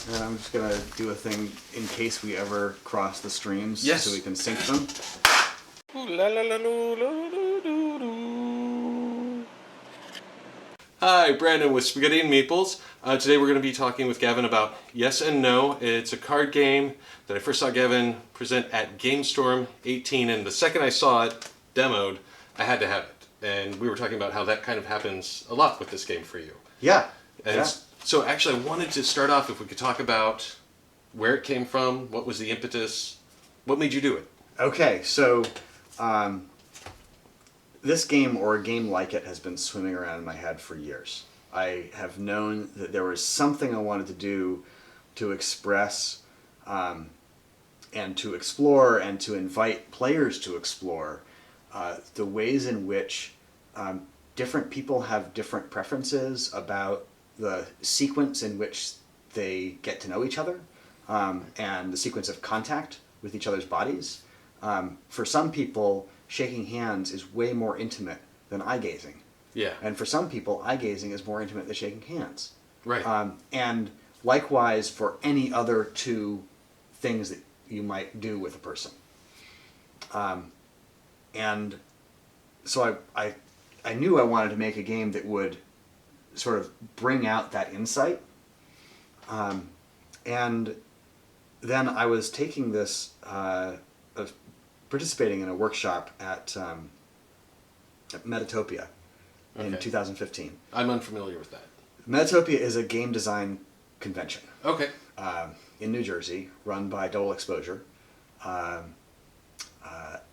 And I'm just gonna do a thing in case we ever cross the streams, Yes. so we can sync them. Hi, Brandon with Spaghetti and Meeples. Today we're going to be talking with Gavin about Yes and No. It's a card game that I first saw Gavin present at GameStorm 18, and the second I saw it demoed, I had to have it. And we were talking about how that kind of happens a lot with this game for you. Yeah. And so actually I wanted to start off if we could talk about where it came from, what was the impetus, what made you do it? Okay, so this game, or a game like it, has been swimming around in my head for years. I have known that there was something I wanted to do to express and to explore and to invite players to explore the ways in which different people have different preferences about the sequence in which they get to know each other and the sequence of contact with each other's bodies. For some people, shaking hands is way more intimate than eye-gazing. Yeah. And for some people, eye-gazing is more intimate than shaking hands. Right. And likewise for any other two things that you might do with a person. And so I knew I wanted to make a game that would sort of bring out that insight. And then I was taking this... participating in a workshop at Metatopia in 2015. I'm unfamiliar with that. Metatopia is a game design convention. Okay. In New Jersey, run by Double Exposure.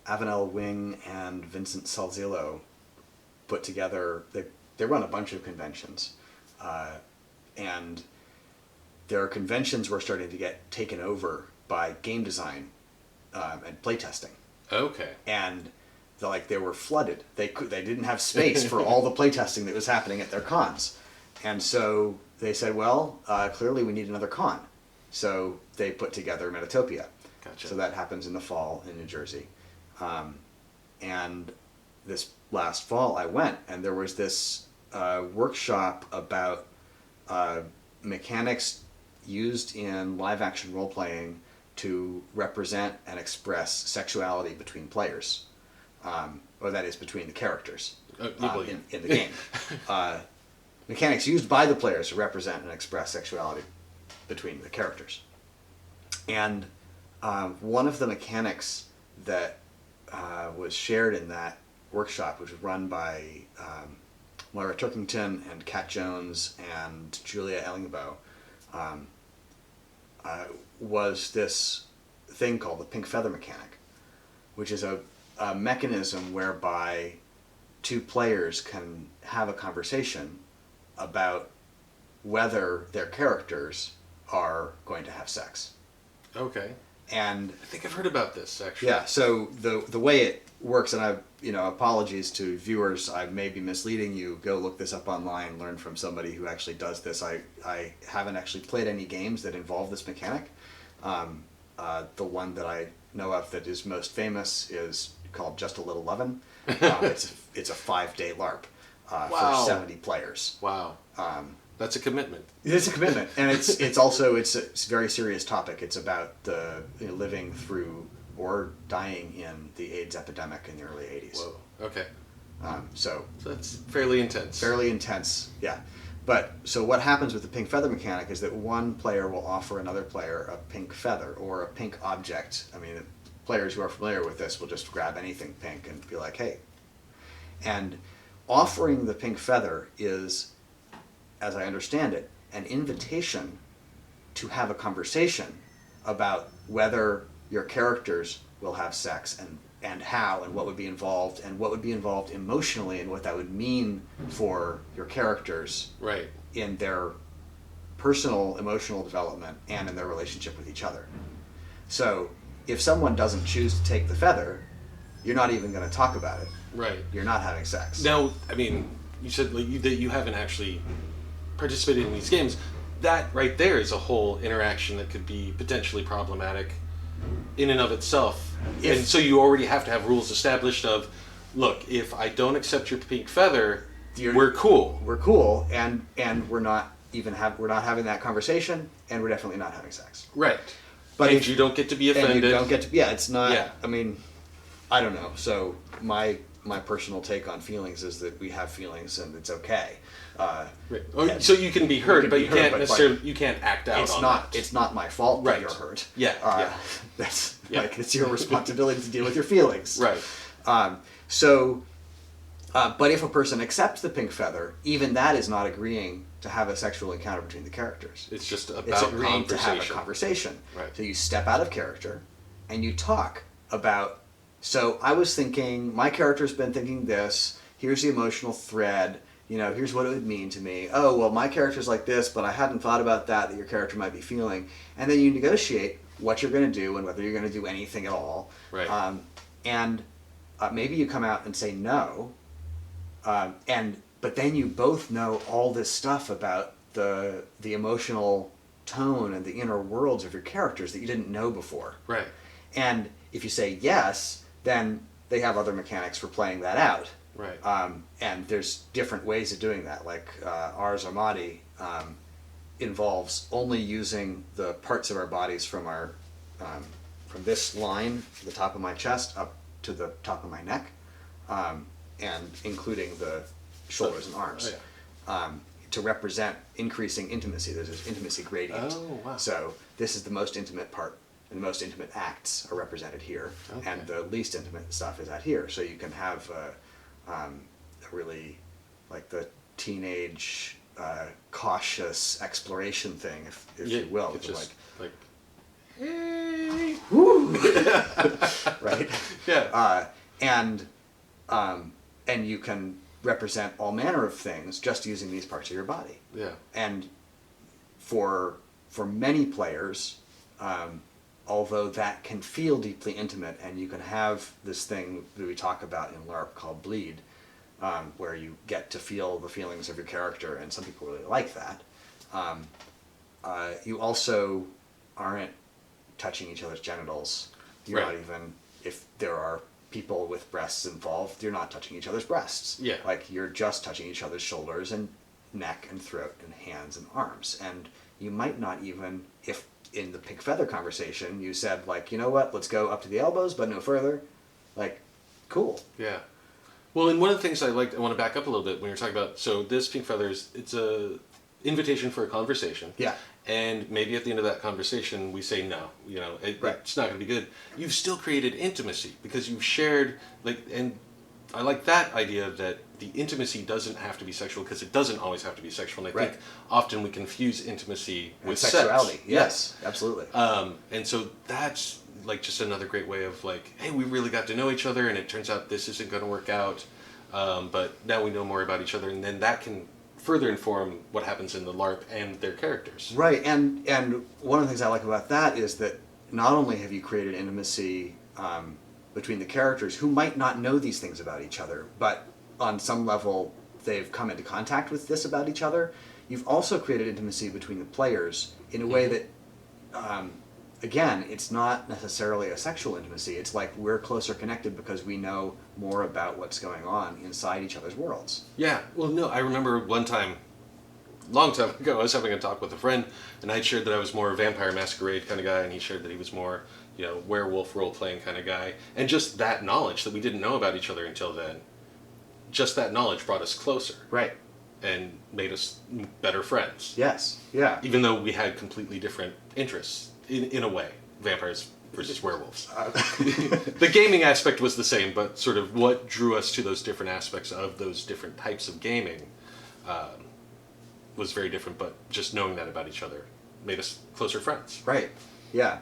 Avenel Wing and Vincent Salzillo put together, they run a bunch of conventions. And their conventions were starting to get taken over by game design and playtesting. Okay. And they were flooded. They didn't have space for all the playtesting that was happening at their cons. And so they said, well, clearly we need another con. So they put together Metatopia. Gotcha. So that happens in the fall in New Jersey. And this last fall I went, and there was this workshop about mechanics used in live-action role-playing to represent and express sexuality between players, or that is between the characters in the game. Mechanics used by the players to represent and express sexuality between the characters. And one of the mechanics that was shared in that workshop, which was run by Moira Turkington and Kat Jones and Julia Ellingbo, was this thing called the pink feather mechanic, which is a mechanism whereby two players can have a conversation about whether their characters are going to have sex. Okay. And I think I've heard about this, actually. Yeah, so the way it works, and apologies to viewers, I may be misleading you, go look this up online, learn from somebody who actually does this. I haven't actually played any games that involve this mechanic. The one that I know of that is most famous is called Just a Little Lovin'. It's a 5-day LARP for 70 players. Wow. That's a commitment. It's a commitment, and it's also a very serious topic. It's about living through or dying in the AIDS epidemic in the early 80s. Whoa. Okay. So that's fairly intense. Fairly intense, yeah. But so what happens with the pink feather mechanic is that one player will offer another player a pink feather or a pink object. I mean, players who are familiar with this will just grab anything pink and be like, hey. And offering the pink feather is, as I understand it, an invitation to have a conversation about whether your characters will have sex and how and what would be involved and what would be involved emotionally and what that would mean for your characters right. in their personal emotional development and in their relationship with each other. So if someone doesn't choose to take the feather, you're not even going to talk about it. Right. You're not having sex. Now, I mean, you said that you haven't actually participated in these games. That right there is a whole interaction that could be potentially problematic in and of itself. And so you already have to have rules established of, look, if I don't accept your pink feather, we're cool. We're cool, and we're not we're not having that conversation, and we're definitely not having sex. Right. But and if you don't get to be offended. and you don't get to, yeah, it's not. Yeah. I mean, I don't know. So my personal take on feelings is that we have feelings, and it's okay. Right. So you can be hurt, but you can't necessarily you can't act out. It's on not. that. It's not my fault that Right. you're hurt. Yeah. That's Yeah. like it's your responsibility to deal with your feelings. Right. But if a person accepts the pink feather, even that is not agreeing to have a sexual encounter between the characters. It's just about It's agreeing to have a conversation. conversation. Right. So you step out of character, and you talk about. So I was thinking, my character's been thinking this. Here's the emotional thread. Here's what it would mean to me. Oh, well, my character's like this, but I hadn't thought about that your character might be feeling. And then you negotiate what you're going to do and whether you're going to do anything at all. Right. And maybe you come out and say no. But then you both know all this stuff about the emotional tone and the inner worlds of your characters that you didn't know before. Right. And if you say yes, then they have other mechanics for playing that out. Right. And there's different ways of doing that. Like Ars Armadi involves only using the parts of our bodies from from this line, the top of my chest, up to the top of my neck, and including the shoulders and arms, to represent increasing intimacy. There's this intimacy gradient. Oh, wow. So this is the most intimate part. And the most intimate acts are represented here, Okay. and the least intimate stuff is out here. So you can have a really like the teenage cautious exploration thing, if you will. It's just like right? yeah. And you can represent all manner of things just using these parts of your body. Yeah. And for many players, although that can feel deeply intimate, and you can have this thing that we talk about in LARP called bleed, where you get to feel the feelings of your character, and some people really like that. You also aren't touching each other's genitals. You're Right. not even, if there are people with breasts involved, you're not touching each other's breasts. Yeah. Like, you're just touching each other's shoulders and neck and throat and hands and arms. And you might not even, if in the pink feather conversation you said, like, you know what, let's go up to the elbows but no further, like, cool. Yeah. Well, and one of the things I want to back up a little bit when you're talking about, so this pink feathers, it's a invitation for a conversation. Yeah. And maybe at the end of that conversation we say no, Right. it's not going to be good. You've still created intimacy because you've shared, and I like that idea that the intimacy doesn't have to be sexual, because it doesn't always have to be sexual. And I think often we confuse intimacy with sexuality. Sex. Yes, absolutely. And so that's like just another great way of like, hey, we really got to know each other, and it turns out this isn't going to work out, but now we know more about each other, and then that can further inform what happens in the LARP and their characters. Right, and one of the things I like about that is that not only have you created intimacy between the characters who might not know these things about each other, but on some level they've come into contact with this about each other, you've also created intimacy between the players in a way that, again, it's not necessarily a sexual intimacy. It's like we're closer connected because we know more about what's going on inside each other's worlds. Yeah, well, no, I remember one time, long time ago, I was having a talk with a friend, and I shared that I was more a Vampire Masquerade kind of guy, and he shared that he was more, werewolf role-playing kind of guy. And just that knowledge that we didn't know about each other until then, just that knowledge brought us closer. Right. And made us better friends. Yes. Yeah. Even though we had completely different interests, in a way. Vampires versus werewolves. The gaming aspect was the same, but sort of what drew us to those different aspects of those different types of gaming was very different, but just knowing that about each other made us closer friends. Right. Yeah.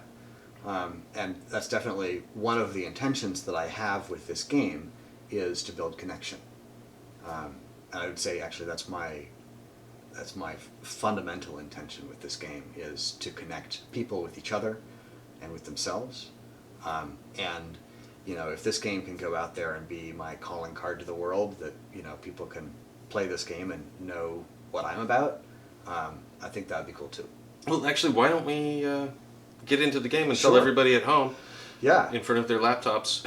And that's definitely one of the intentions that I have with this game, is to build connection. And I would say actually that's my fundamental intention with this game, is to connect people with each other and with themselves. And if this game can go out there and be my calling card to the world, that people can play this game and know what I'm about, I think that would be cool too. Well, actually, why don't we get into the game and Sure. tell everybody at home, Yeah. in front of their laptops,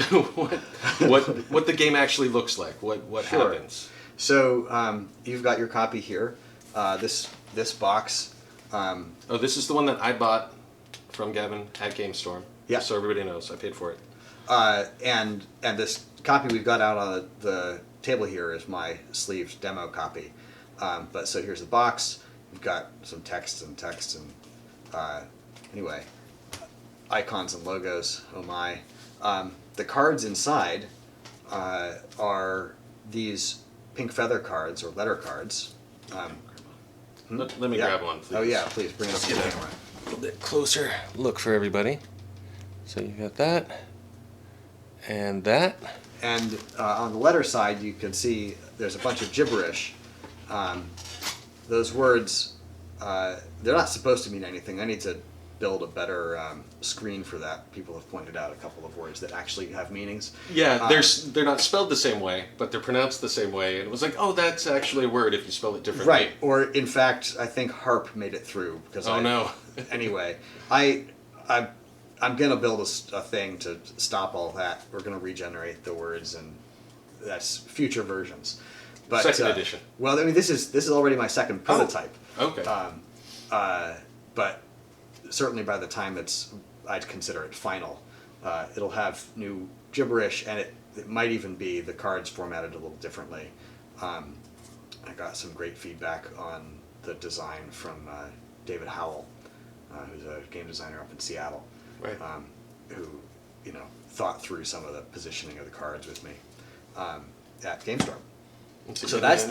what the game actually looks like, what Sure. happens. So you've got your copy here. This this box. Oh, this is the one that I bought from Gavin at GameStorm. Yeah. So everybody knows I paid for it. And this copy we've got out on the table here is my sleeved demo copy. But so here's the box. We've got some text and anyway, icons and logos. Oh my! The cards inside are these pink feather cards or letter cards. Let me grab one, please. Oh yeah, please bring it up to the Get camera. a little bit closer look for everybody. So you got that and that. And on the letter side, you can see there's a bunch of gibberish. Those words, they're not supposed to mean anything. I need to build a better screen for that. People have pointed out a couple of words that actually have meanings. Yeah, they're not spelled the same way, but they're pronounced the same way. And it was like, oh, that's actually a word if you spell it differently. Right. Or in fact, I think harp made it through because no. Anyway, I'm gonna build a thing to stop all that. We're gonna regenerate the words, and that's future versions. But second edition. Well, I mean, this is already my second prototype. Oh, okay. But certainly by the time I'd consider it final. It'll have new gibberish, and it might even be the cards formatted a little differently. I got some great feedback on the design from David Howell, who's a game designer up in Seattle, Right. who thought through some of the positioning of the cards with me at GameStorm. So that's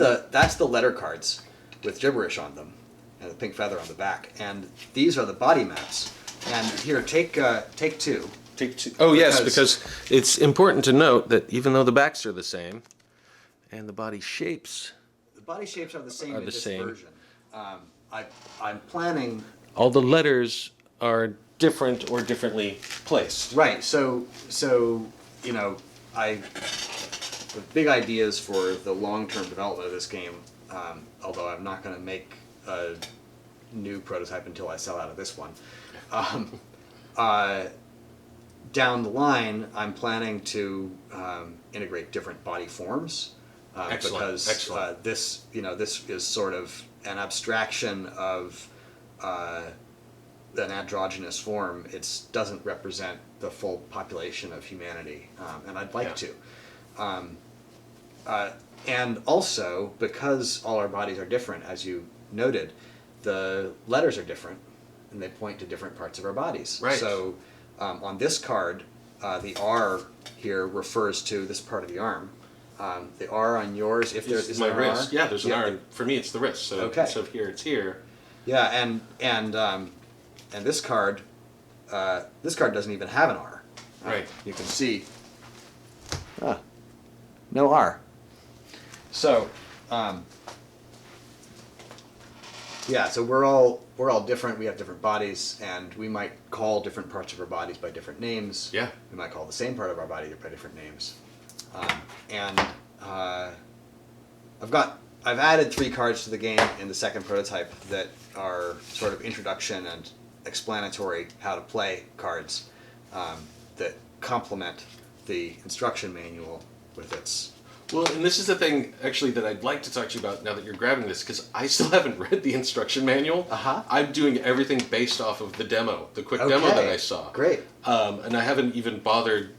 the letter cards with gibberish on them, and the pink feather on the back. And these are the body maps. And here, take two. Take two. Oh, yes, because it's important to note that even though the backs are the same, and the body shapes... The body shapes are the same in this same. version. I'm planning... All the letters are different or differently placed. Right, so the big ideas for the long-term development of this game, although I'm not going to make a new prototype until I sell out of this one, down the line, I'm planning to integrate different body forms because Excellent. This is sort of an abstraction of an androgynous form. It doesn't represent the full population of humanity, and I'd like to. And also, because all our bodies are different, as you noted, the letters are different, and they point to different parts of our bodies. Right. So on this card, the R here refers to this part of the arm. The R on yours, if there is my an wrist. R? Yeah, there's an R. For me, it's the wrist. So Okay. instead of here, it's here. Yeah, and this card doesn't even have an R. Right. You can see. No R. So, yeah. So we're all different. We have different bodies, and we might call different parts of our bodies by different names. Yeah. We might call the same part of our body by different names. I've added 3 cards to the game in the second prototype that are sort of introduction and explanatory how to play cards that complement the instruction manual with its... Well, and this is the thing, actually, that I'd like to talk to you about now that you're grabbing this, because I still haven't read the instruction manual. Uh-huh. I'm doing everything based off of the demo, the quick demo that I saw. Great. And I haven't even bothered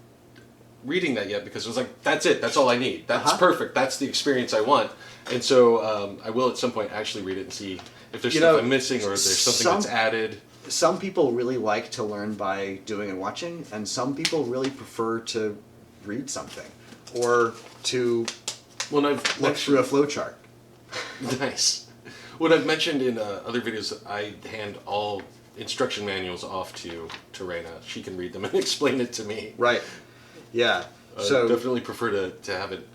reading that yet because it was like, that's it, that's all I need. That's perfect, that's the experience I want. And so I will at some point actually read it and see if there's stuff I'm missing or if there's something that's added. Some people really like to learn by doing and watching, and some people really prefer to read something or to look through a flowchart. Nice. What I've mentioned in other videos, I hand all instruction manuals off to Raina. She can read them and explain it to me. Right. Yeah. So definitely prefer to have it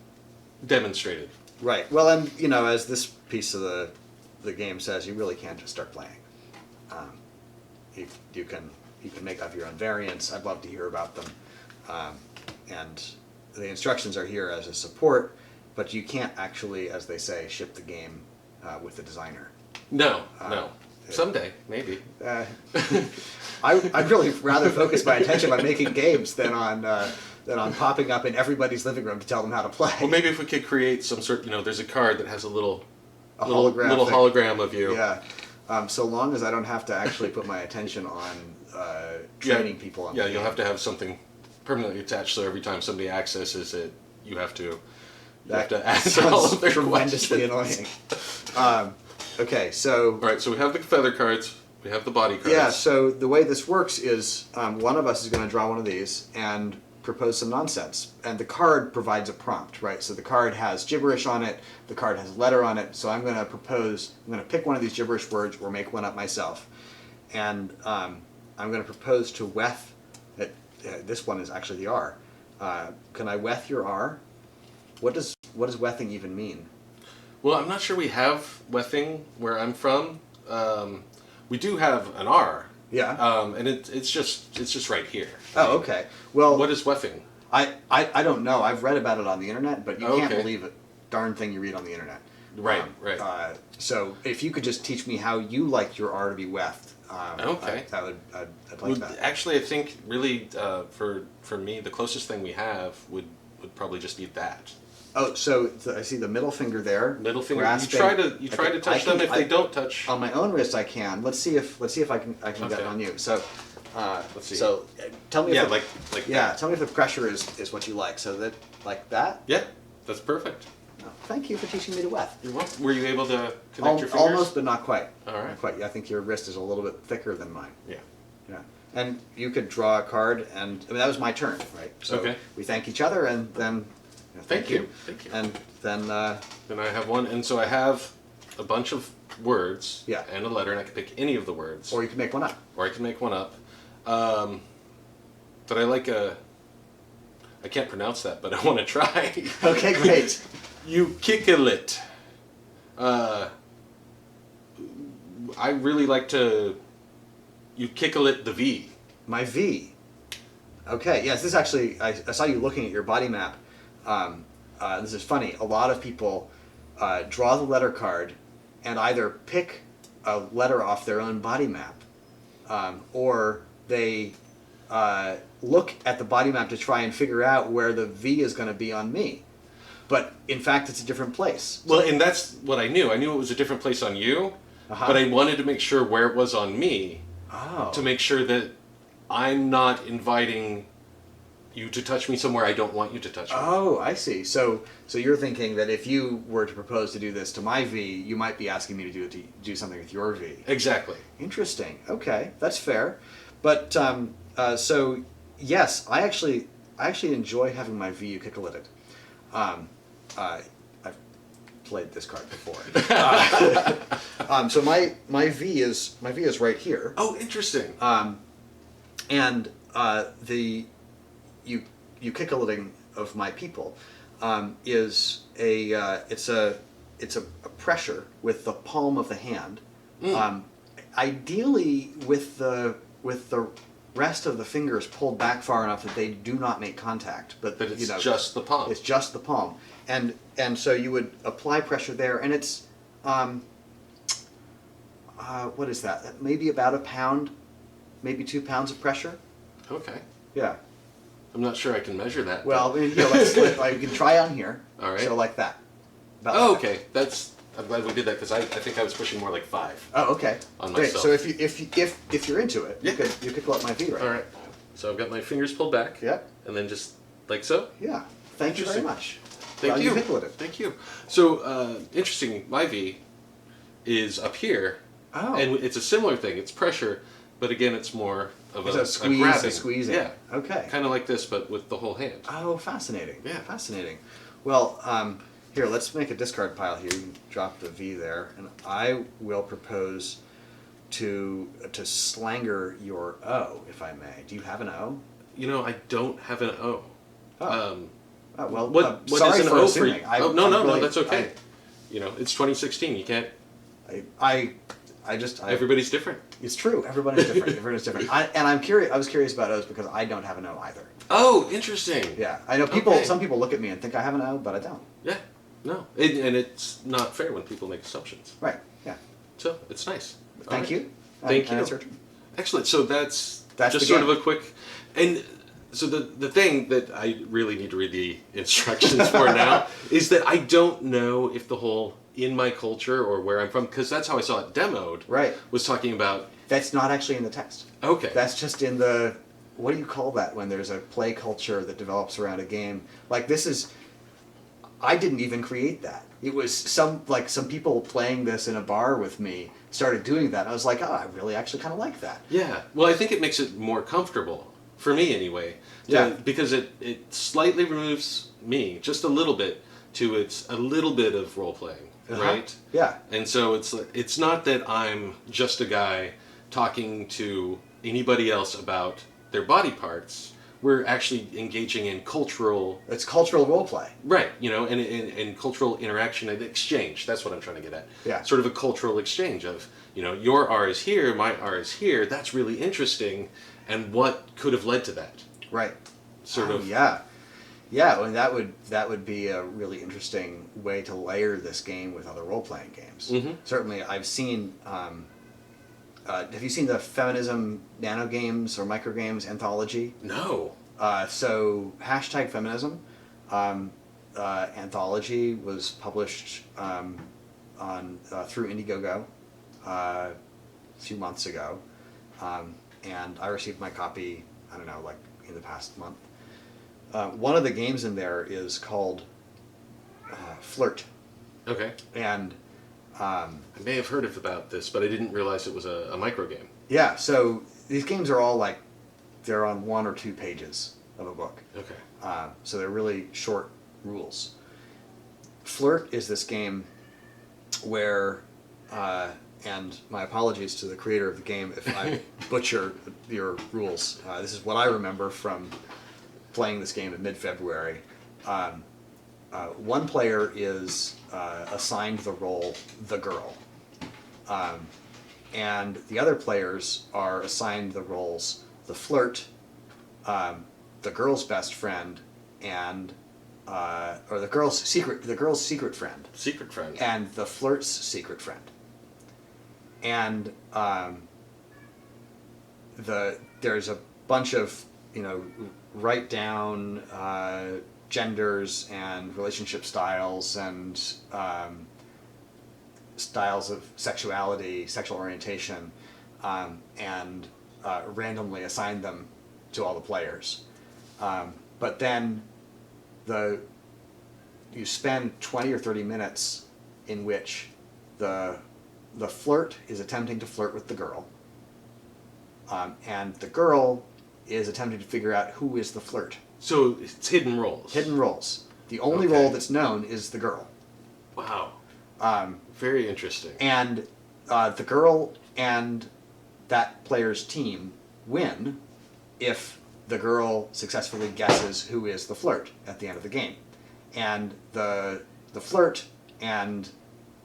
demonstrated. Right. Well, and as this piece of the game says, you really can't just start playing. You can make up your own variants. I'd love to hear about them. And the instructions are here as a support, but you can't actually, as they say, ship the game with the designer. No. Someday, maybe. I'd really rather focus my attention on making games than on popping up in everybody's living room to tell them how to play. Well, maybe if we could create some sort, there's a card that has a little a little holographic hologram of you. Yeah. So long as I don't have to actually put my attention on training people on the you'll game. have to have something permanently attached, so every time somebody accesses it, you have to answer all of their tremendously questions. annoying. Okay, so... All right, so we have the feather cards, we have the body cards. Yeah, so the way this works is one of us is going to draw one of these and propose some nonsense. And the card provides a prompt, right? So the card has gibberish on it, the card has a letter on it, so I'm going to pick one of these gibberish words or make one up myself. And I'm going to propose to Weth, this one is actually the R. Can I Weth your R? What does Wething even mean? Well, I'm not sure we have Wething where I'm from. We do have an R. Yeah. And it's just right here. Oh, okay. Well, what is Wething? I don't know. I've read about it on the internet, but you can't Okay. believe a darn thing you read on the internet. Right, right. So if you could just teach me how you like your R to be weft, Okay. I'd like that. Actually, I think really for me, the closest thing we have would probably just be that. Oh, so I see the middle finger there. Middle finger. grasping. You try to touch them. If they don't touch, On my own wrist, I can. Let's see if I can get Okay. it on you. So, let's see. So, tell me. Yeah, if like yeah. that. Tell me if the pressure is what you like. So that like that. Yeah, that's perfect. Oh, thank you for teaching me to weft. You're welcome. Were you able to connect your fingers? Almost, but not quite. All right. Not quite. I think your wrist is a little bit thicker than mine. Yeah. Yeah. And you could draw a card, and that was my turn, right? So Okay. we thank each other, and then thank you. Thank you. And then Then I have one, and so I have a bunch of words Yeah. and a letter, and I can pick any of the words, or you can make one up. or I can make one up. But I like I can't pronounce that, but I want to try. Okay, great. You kickle-it. I really like to. You kickle-it the V. My V. Okay, yes, this actually, I saw you looking at your body map. This is funny. A lot of people draw the letter card and either pick a letter off their own body map, or they look at the body map to try and figure out where the V is going to be on me. But in fact, it's a different place. Well, and that's what I knew. I knew it was a different place on you, but I wanted to make sure where it was on me. Oh. To make sure that I'm not inviting you to touch me somewhere I don't want you to touch me. Oh, I see. So you're thinking that if you were to propose to do this to my V, you might be asking me to do something with your V. Exactly. Interesting. Okay, that's fair. But so yes, I actually enjoy having my V ukulele. I've played this card before. So my V is right here. Oh, interesting. And the ukulele of my people is it's a pressure with the palm of the hand, ideally with the rest of the fingers pulled back far enough that they do not make contact, but it's just the palm. It's just the palm, and so you would apply pressure there, and it's what is that? Maybe about a pound, maybe 2 pounds of pressure. Okay. Yeah. I'm not sure I can measure that. Well, you can try on here. All right. So like that. About Oh, like that. okay. I'm glad we did that because I think I was pushing more like 5. Oh, okay. On Great. myself. So if you're into it, Yeah. you could pull up my V right. All right. So I've got my fingers pulled back. Yep. And then just like so. Yeah. Thank you very Interesting. much. Thank Well, you. ukulele. Thank you. So interesting. My V is up here. Oh. And it's a similar thing. It's pressure, but again, it's more of It's a a squeeze, grabbing. a squeezing. Yeah. Okay. Kind of like this, but with the whole hand. Oh, fascinating. Yeah. Fascinating. Well, here, let's make a discard pile here. You can drop the V there, and I will propose to slanger your O, if I may. Do you have an O? You know, I don't have an O. Oh. Oh, well, What sorry is an for O for assuming. you? I'm No, really- that's okay. You know, it's 2016. You can't. I Everybody's different. It's true. Everybody's different. Everybody's different. I'm curious. I was curious about O's because I don't have an O either. Oh, interesting. Yeah, I know people. Okay. Some people look at me and think I have an O, but I don't. Yeah. No. And it's not fair when people make assumptions. Right. Yeah. So it's nice. All Thank right. you. Thank you. That's your turn. Excellent. So that's That's just the sort of game. a quick. And so the thing that I really need to read the instructions for now is that I don't know if the whole in my culture or where I'm from, because that's how I saw it demoed. Right. Was talking about. That's not actually in the text. Okay. That's just in the, what do you call that when there's a play culture that develops around a game? Like this is, I didn't even create that. It was some people playing this in a bar with me started doing that. I was like, oh, I really actually kind of like that. Yeah. Well, I think it makes it more comfortable for me anyway. Yeah. Because it slightly removes me just a little bit to it's a little bit of role playing, right? Yeah. And so it's not that I'm just a guy talking to anybody else about their body parts. We're actually engaging in cultural... It's cultural role play. Right, and cultural interaction and exchange. That's what I'm trying to get at. Yeah. Sort of a cultural exchange of, your R is here, my R is here. That's really interesting. And what could have led to that? Right. Sort of. Yeah. Yeah, well, that would be a really interesting way to layer this game with other role-playing games. Mm-hmm. Certainly, I've seen... have you seen the Feminism Nano Games or Microgames anthology? No. So #Feminism anthology was published on through Indiegogo a few months ago, and I received my copy. I don't know, like in the past month. One of the games in there is called Flirt, Okay. and I may have heard about this, but I didn't realize it was a micro game. yeah. So these games are all like they're on 1 or 2 pages of a book. Okay. So they're really short rules. Flirt is this game where, and my apologies to the creator of the game if I butcher your rules. This is what I remember from playing this game in mid-February. One player is assigned the role the girl, and the other players are assigned the roles the flirt, the girl's best friend, and or the girl's secret friend, Secret friend. and the flirt's secret friend. And there's a bunch of write down genders and relationship styles and styles of sexuality, sexual orientation, and randomly assign them to all the players. But then you spend 20 or 30 minutes in which the flirt is attempting to flirt with the girl, and the girl is attempting to figure out who is the flirt. So it's hidden roles. Hidden roles. The only Okay. role that's known is the girl. Wow. Very interesting. And the girl and that player's team win if the girl successfully guesses who is the flirt at the end of the game. And the flirt and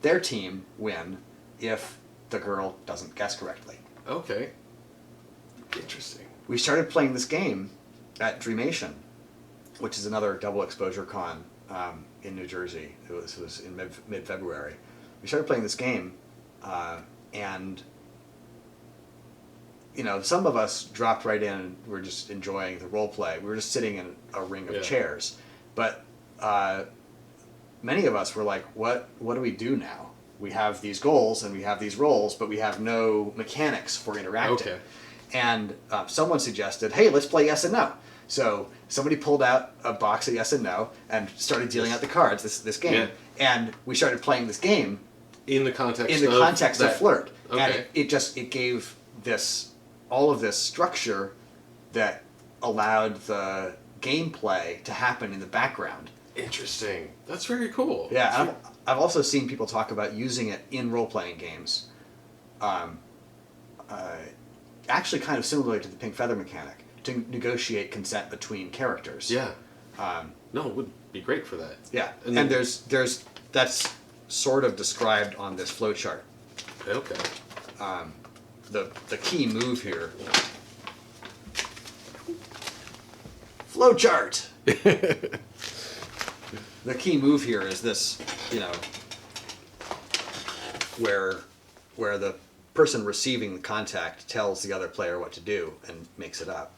their team win if the girl doesn't guess correctly. Okay. Interesting. We started playing this game at Dreamation, which is another double exposure con in New Jersey. It was in mid-February. We started playing this game, and some of us dropped right in and were just enjoying the role play. We were just sitting in a ring of chairs, but many of us were like, "What do we do now? We have these goals and we have these roles, but we have no mechanics for interacting." Okay. And someone suggested, "Hey, let's play yes and no." So somebody pulled out a box of yes and no and started dealing out the cards. This game, and we started playing this game In the context of flirt, Okay. and it gave all of this structure that allowed the gameplay to happen in the background. Interesting. That's very cool. Yeah, and I've also seen people talk about using it in role-playing games. Actually, kind of similar to the pink feather mechanic, to negotiate consent between characters. Yeah. No, it would be great for that. Yeah, And and then- there's that's sort of described on this flowchart. Okay. The key move here. Flowchart. The key move here is this, where the person receiving the contact tells the other player what to do and makes it up.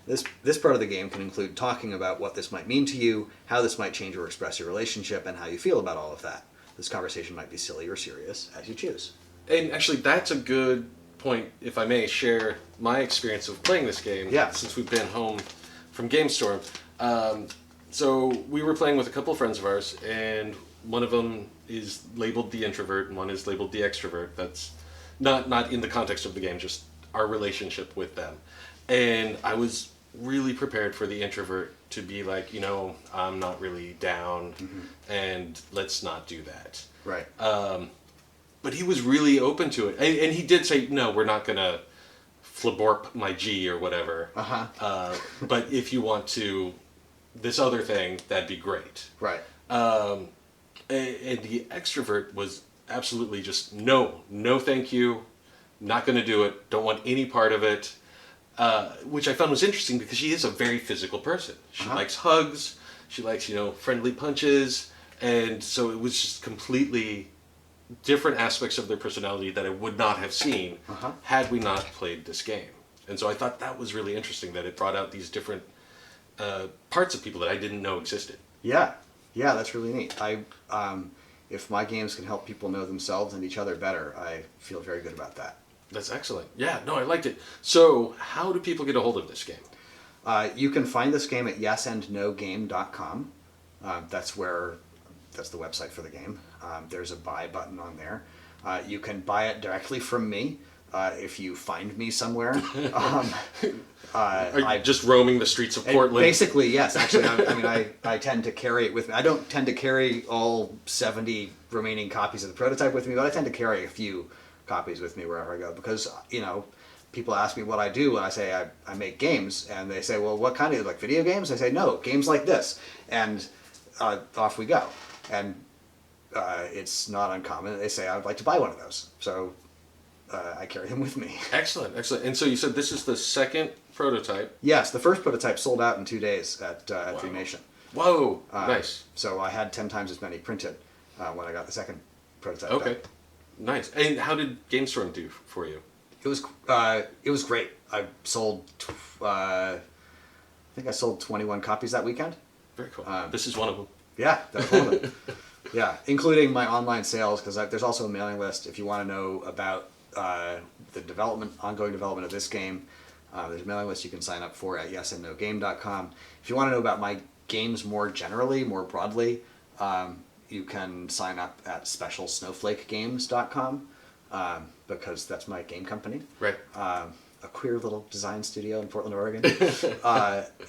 This part of the game can include talking about what this might mean to you, how this might change or express your relationship, and how you feel about all of that. This conversation might be silly or serious, as you choose. And actually, that's a good point, if I may share my experience of playing this game. Yeah. Since we've been home from GameStorm. So we were playing with a couple of friends of ours, and one of them is labeled the introvert, and one is labeled the extrovert. That's not in the context of the game, just our relationship with them. And I was really prepared for the introvert to be like, I'm not really down, and let's not do that. Right. But he was really open to it. And he did say, no, we're not going to flaborp my G or whatever. But if you want to, this other thing, that'd be great. Right. And the extrovert was absolutely just, no thank you, not going to do it, don't want any part of it. Which I found was interesting because she is a very physical person. She likes hugs, she likes, friendly punches. And so it was just completely different aspects of their personality that I would not have seen had we not played this game. And so I thought that was really interesting that it brought out these different parts of people that I didn't know existed. Yeah, that's really neat. If my games can help people know themselves and each other better, I feel very good about that. That's excellent. Yeah, no, I liked it. So how do people get a hold of this game? You can find this game at yesandnogame.com. That's the website for the game. There's a buy button on there. You can buy it directly from me if you find me somewhere. Are you just roaming the streets of Portland? Basically, yes. Actually, I tend to carry it with me. I don't tend to carry all 70 remaining copies of the prototype with me, but I tend to carry a few copies with me wherever I go because, people ask me what I do and I say I make games, and they say, well, what kind of, like video games? I say, no, games like this. And off we go. And it's not uncommon. They say, I would like to buy one of those. So I carry them with me. Excellent. And so you said this is the second prototype. Yes, the first prototype sold out in 2 days at Three Nation. Whoa, nice. So I had 10 times as many printed when I got the second prototype. Okay, done. Nice. And how did GameStorm do for you? It was great. I sold, I think I sold 21 copies that weekend. Very cool. This is one of them. Yeah, that's one of them. Yeah, including my online sales, because there's also a mailing list if you want to know about the ongoing development of this game. There's a mailing list you can sign up for at yesandnogame.com. If you want to know about my games more generally, more broadly, you can sign up at specialsnowflakegames.com because that's my game company. Right. A queer little design studio in Portland, Oregon.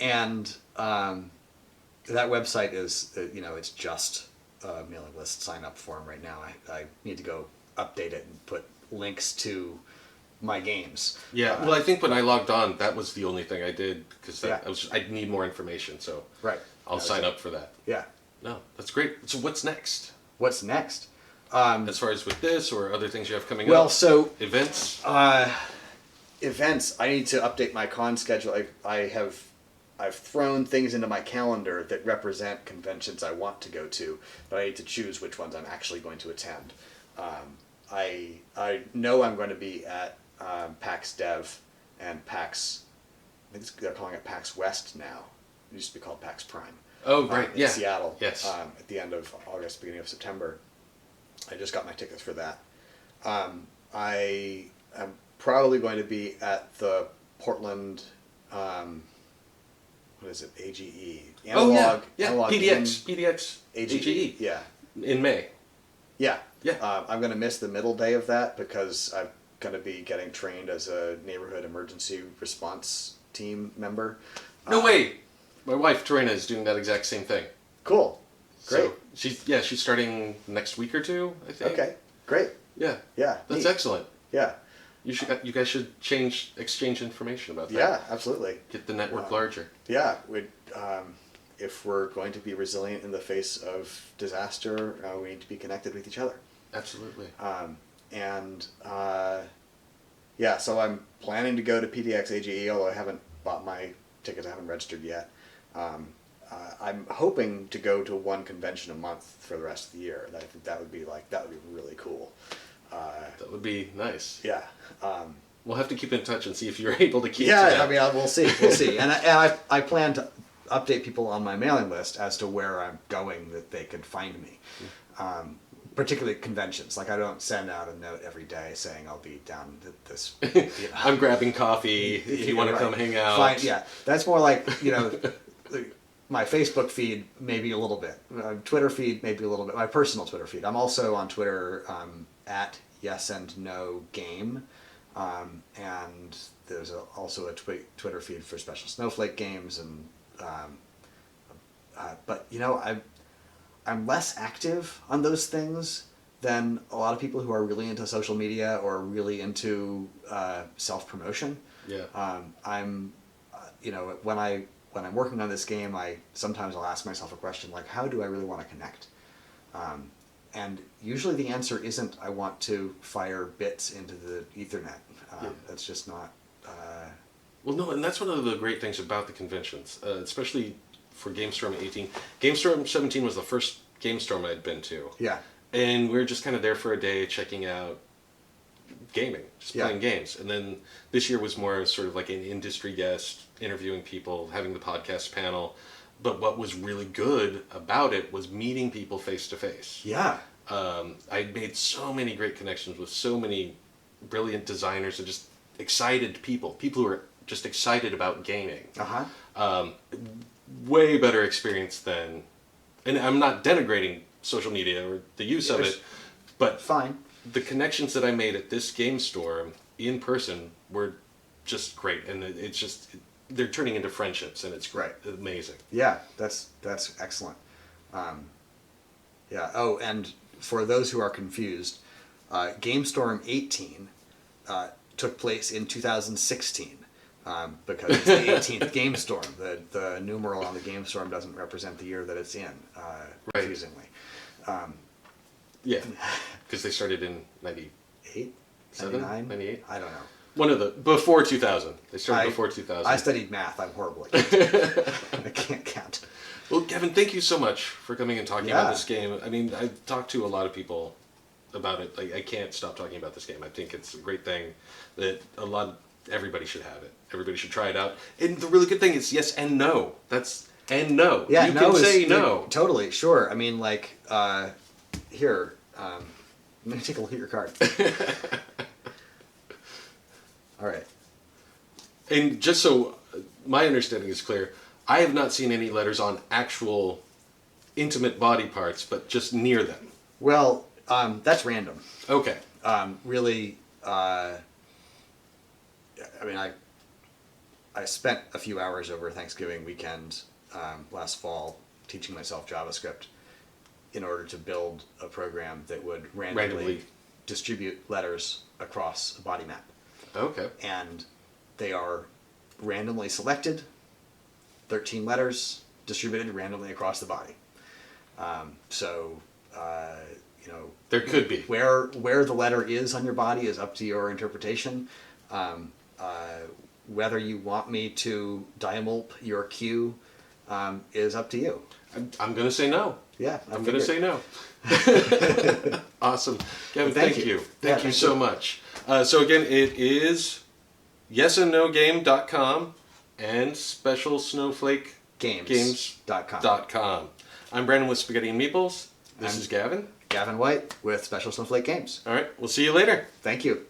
And that website is, it's just a mailing list sign up form right now. I need to go update it and put links to my games. Yeah, well, I think when I logged on, that was the only thing I did because Yeah. I need more information, so Right. I'll sign up for that. Yeah. No, that's great. So what's next? What's next? As far as with this or other things you have coming up? Well, so events? events. I need to update my con schedule. I've thrown things into my calendar that represent conventions I want to go to, but I need to choose which ones I'm actually going to attend. I know I'm going to be at PAX Dev and PAX. I think they're calling it PAX West now. It used to be called PAX Prime. Oh, right. In Yeah. Seattle. Yes. At the end of August, beginning of September. I just got my tickets for that. I am probably going to be at the Portland. What is it? AGE. Analog. Yeah. Analog PDX. AGE. Yeah. In May. Yeah. Yeah. I'm going to miss the middle day of that because I'm going to be getting trained as a neighborhood emergency response team member. No way. My wife Torina is doing that exact same thing. Cool. Great. So she's starting next week or two, I think. Okay. Great. Yeah. Yeah. That's neat. excellent. Yeah. You guys should exchange information about that. Yeah, absolutely. Get the network larger. Yeah, if we're going to be resilient in the face of disaster, we need to be connected with each other. Absolutely. So I'm planning to go to PDX AGE, although I haven't bought my tickets, I haven't registered yet. I'm hoping to go to one convention a month for the rest of the year. I think that would be really cool. That would be nice. Yeah. We'll have to keep in touch and see if you're able to keep. Yeah, to that. I mean, we'll see. We'll see. And I plan to update people on my mailing list as to where I'm going that they could find me. particularly conventions. Like I don't send out a note every day saying I'll be down at this. You know. I'm grabbing coffee if you want to come hang out. Fine, yeah, that's more like my Facebook feed maybe a little bit, Twitter feed maybe a little bit. My personal Twitter feed. I'm also on Twitter at Yes and No Game, and there's also a Twitter feed for Special Snowflake games and. But I'm less active on those things than a lot of people who are really into social media or really into self-promotion. Yeah. I'm, when I'm working on this game, sometimes I'll ask myself a question like, how do I really want to connect? And usually the answer isn't I want to fire bits into the Ethernet. That's just not. Well, no, and that's one of the great things about the conventions, especially for GameStorm 18. GameStorm 17 was the first GameStorm I'd been to. Yeah. And we were just kind of there for a day checking out gaming, just Yeah. playing games. And then this year was more sort of like an industry guest, interviewing people, having the podcast panel. But what was really good about it was meeting people face to face. Yeah. I made so many great connections with so many brilliant designers and just excited people who are just excited about gaming. Uh-huh. Way better experience than, and I'm not denigrating social media or the use of it, but Fine. the connections that I made at this game store in person were just great, and it's just they're turning into friendships, and it's Right. amazing. Yeah, that's excellent. Yeah. Oh, and for those who are confused, GameStorm 18 took place in 2016 because it's the 18th GameStorm. The numeral on the GameStorm doesn't represent the year that it's in, confusingly. Yeah, because they started in 8? 97, 99? 98? I don't know. One of the before 2000. They started before 2000. I studied math. I'm horrible at it. I can't count. Well, Kevin, thank you so much for coming and talking Yeah. about this game. I mean, I've talked to a lot of people about it. I can't stop talking about this game. I think it's a great thing that everybody should have it. Everybody should try it out. And the really good thing is yes and no. And no. Yeah, you no can is, say no. Totally, sure. I mean, like, here, I'm going to take a look at your card. All right. And just so my understanding is clear, I have not seen any letters on actual intimate body parts, but just near them. Well, that's random. Okay. Really, I mean, I spent a few hours over Thanksgiving weekend last fall teaching myself JavaScript in order to build a program that would randomly distribute letters across a body map. Okay. And they are randomly selected, 13 letters distributed randomly across the body. There could be. Where the letter is on your body is up to your interpretation. Whether you want me to diamulp your Q is up to you. I'm going to say no. Yeah, I'm going to say no. Awesome. Kevin, Thank thank you. you. Yeah, Thank you thank so you. much. So again, it is yesandnogame.com and specialsnowflakegames.com. Games.com. I'm Brandon with Spaghetti and Meeples. This is Gavin. Gavin White with Special Snowflake Games. All right, we'll see you later. Thank you.